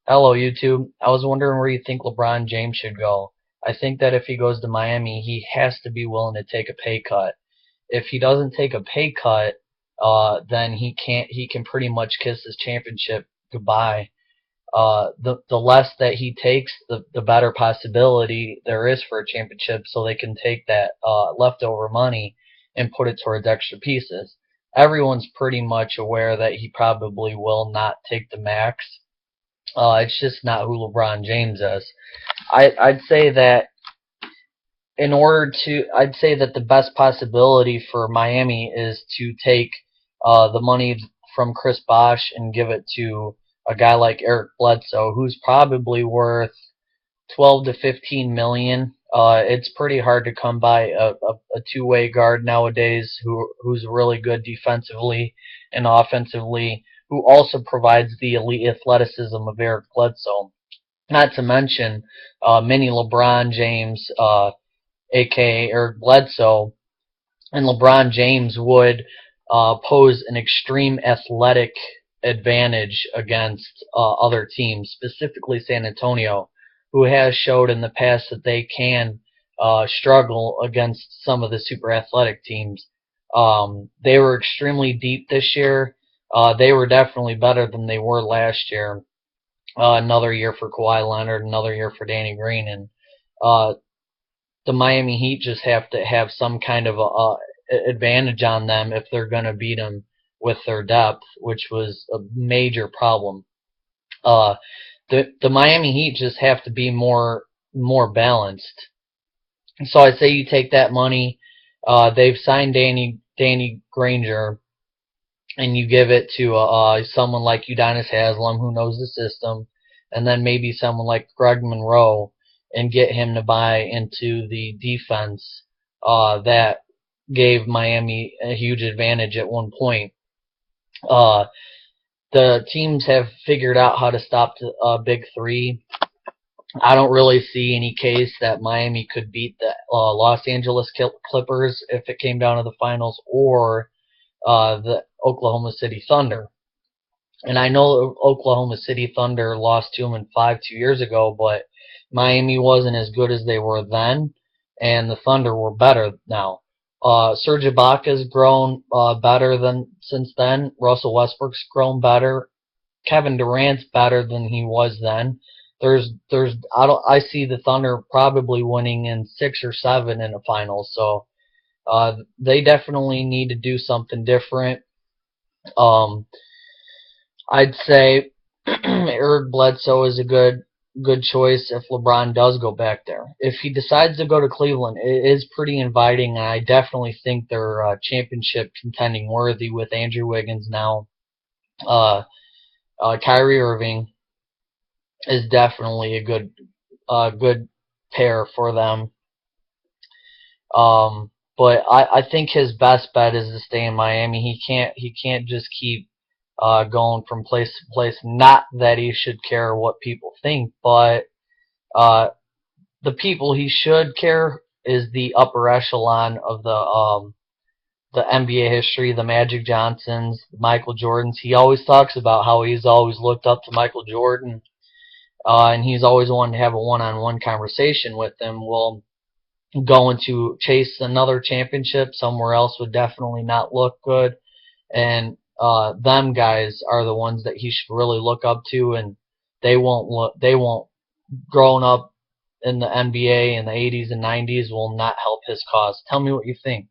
Hello, YouTube. I was wondering where you think LeBron James should go. I think that if he goes to Miami, he has to be willing to take a pay cut. If he doesn't take a pay cut, then he can't. He can pretty much kiss his championship goodbye. The less that he takes, the better possibility there is for a championship. So they can take that leftover money and put it towards extra pieces. Everyone's pretty much aware that he probably will not take the max. It's just not who LeBron James is. I'd say that I'd say that the best possibility for Miami is to take the money from Chris Bosh and give it to a guy like Eric Bledsoe, who's probably worth 12 to 15 million. It's pretty hard to come by a two-way guard nowadays who's really good defensively and offensively, who also provides the elite athleticism of Eric Bledsoe. Not to mention mini LeBron James, aka Eric Bledsoe, and LeBron James would pose an extreme athletic advantage against other teams, specifically San Antonio, who has showed in the past that they can struggle against some of the super athletic teams. They were extremely deep this year. They were definitely better than they were last year. Another year for Kawhi Leonard, another year for Danny Green, and uh, the Miami Heat just have to have some kind of advantage on them if they're going to beat them with their depth, which was a major problem. Uh, the Miami Heat just have to be more balanced. So I say you take that money. They've signed Danny Granger, and you give it to someone like Udonis Haslam who knows the system, and then maybe someone like Greg Monroe, and get him to buy into the defense that gave Miami a huge advantage at one point. Uh, the teams have figured out how to stop the big three. I don't really see any case that Miami could beat the Los Angeles Clippers if it came down to the finals, or the Oklahoma City Thunder. And I know Oklahoma City Thunder lost to them in 5 2 years ago, but Miami wasn't as good as they were then, and the Thunder were better now. Serge Ibaka's grown better than since then. Russell Westbrook's grown better. Kevin Durant's better than he was then. I see the Thunder probably winning in 6 or 7 in the finals. So they definitely need to do something different. Um, I'd say Eric Bledsoe is a good choice if LeBron does go back there. If he decides to go to Cleveland, it is pretty inviting, and I definitely think they're championship contending worthy with Andrew Wiggins now. Uh, Kyrie Irving is definitely a good pair for them. But I think his best bet is to stay in Miami. He can't just keep going from place to place. Not that he should care what people think, but uh, the people he should care is the upper echelon of the NBA history, the Magic Johnsons, the Michael Jordans. He always talks about how he's always looked up to Michael Jordan, and he's always wanted to have a one-on-one conversation with him. Well, going to chase another championship somewhere else would definitely not look good, and them guys are the ones that he should really look up to, and they won't growing up in the NBA in the 80s and 90s will not help his cause. Tell me what you think.